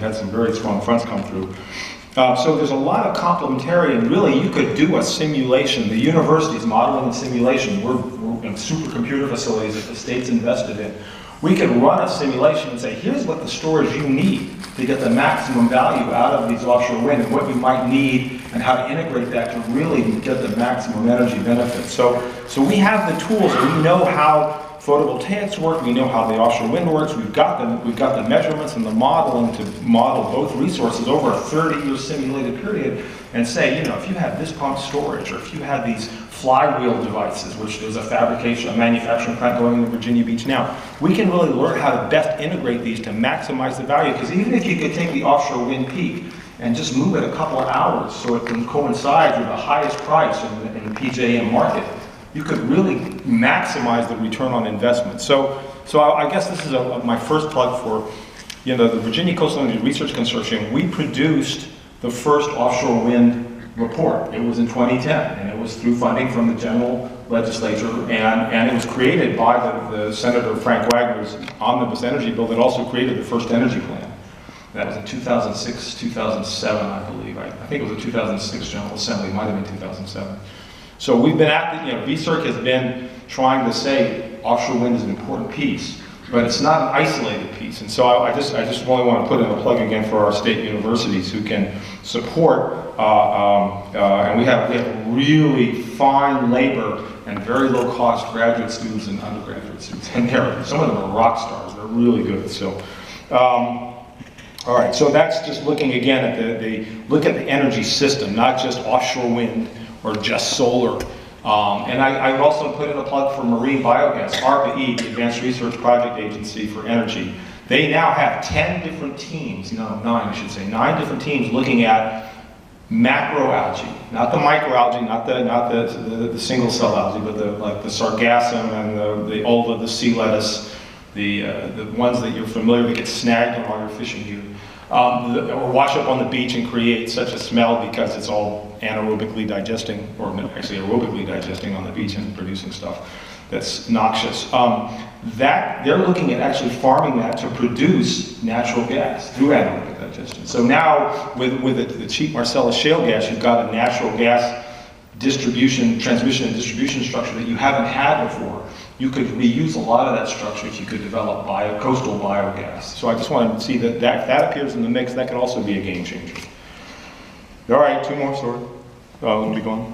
had some very strong fronts come through. So there's a lot of complementary, and really you could do a simulation. The university's modeling and simulation. We're in supercomputer facilities that the state's invested in. We could run a simulation and say, here's what the storage you need to get the maximum value out of these offshore wind, and what you might need, and how to integrate that to really get the maximum energy benefit. So we have the tools, and we know how photovoltaics work, we know how the offshore wind works, we've got the measurements and the modeling to model both resources over a 30-year simulated period, and say, if you have this pump storage, or if you have these flywheel devices, which there's a manufacturing plant going into Virginia Beach now, we can really learn how to best integrate these to maximize the value. Because even if you could take the offshore wind peak and just move it a couple of hours so it can coincide with the highest price in the PJM market, you could really maximize the return on investment. So I guess this is my first plug for, the Virginia Coastal Energy Research Consortium. We produced the first offshore wind report. It was in 2010, and it was through funding from the general legislature, and it was created by the Senator Frank Wagner's omnibus energy bill that also created the first energy plan. That was in 2006, 2007, I believe. I think it was a 2006 General Assembly, it might have been 2007. So we've been VSERC has been trying to say offshore wind is an important piece, but it's not an isolated piece. And so I just really want to put in a plug again for our state universities who can support, and we have really fine labor and very low cost graduate students and undergraduate students. And some of them are rock stars, they're really good. So, all right, so that's just looking again at look at the energy system, not just offshore wind or just solar. And I would also put in a plug for marine biogas, ARPA-E, the Advanced Research Project Agency for Energy. They now have 10 different teams, no, 9 I should say, 9 different teams looking at macroalgae, not the microalgae, not the single cell algae, but like the sargassum and the ulva, the sea lettuce, the ones that you're familiar with that get snagged on all your fishing gear. Or wash up on the beach and create such a smell because it's all anaerobically digesting, or actually aerobically digesting on the beach and producing stuff that's noxious. They're looking at actually farming that to produce natural gas through anaerobic digestion. So now with the cheap Marcellus shale gas, you've got a natural gas transmission and distribution structure that you haven't had before. You could reuse a lot of that structure if you could develop coastal biogas. So I just wanted to see that appears in the mix. That could also be a game changer. All right, 2 more, sorry. Let me go on.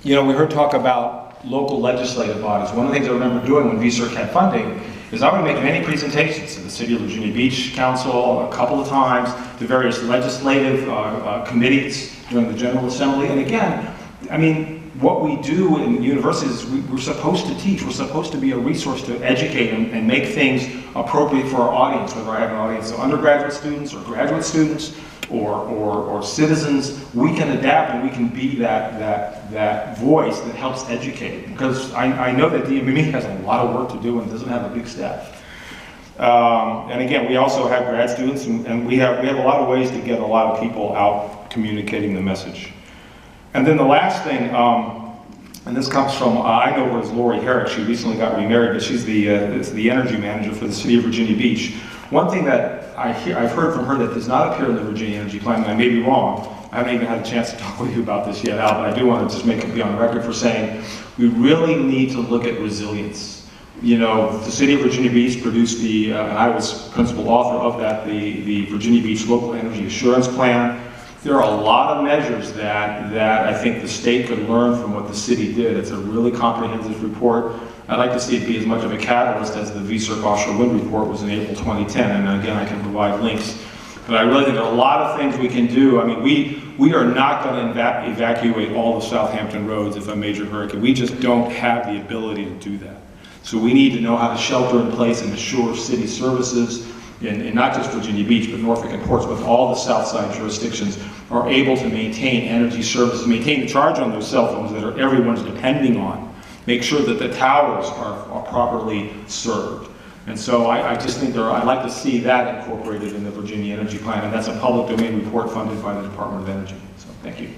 We heard talk about local legislative bodies. One of the things I remember doing when VSERC had funding is I would make many presentations to the City of Virginia Beach Council a couple of times, to various legislative committees during the General Assembly. And again, I mean, what we do in universities, we're supposed to teach. We're supposed to be a resource to educate and make things appropriate for our audience, whether I have an audience of undergraduate students or graduate students or citizens. We can adapt and we can be that voice that helps educate. Because I know that DMME has a lot of work to do and doesn't have a big staff. And again, we also have grad students, and we have a lot of ways to get a lot of people out communicating the message. And then the last thing, and this comes from, I know her as Lori Herrick. She recently got remarried, but she's the energy manager for the City of Virginia Beach. One thing that I've heard from her that does not appear in the Virginia Energy Plan, and I may be wrong, I haven't even had a chance to talk with you about this yet, Al, but I do want to just be on record for saying we really need to look at resilience. The City of Virginia Beach produced and I was principal author of that, the Virginia Beach Local Energy Assurance Plan. There are a lot of measures that I think the state could learn from what the city did. It's a really comprehensive report. I'd like to see it be as much of a catalyst as the VSERC Offshore Wind Report was in April 2010, and again, I can provide links. But I really think there are a lot of things we can do. I mean, we are not going to evacuate all the Southampton roads if a major hurricane. We just don't have the ability to do that. So we need to know how to shelter in place and assure city services, in not just Virginia Beach, but Norfolk and Portsmouth, all the Southside jurisdictions are able to maintain energy service, maintain the charge on those cell phones that everyone's depending on, make sure that the towers are properly served. And so I just think I'd like to see that incorporated in the Virginia Energy Plan, and that's a public domain report funded by the Department of Energy. So thank you.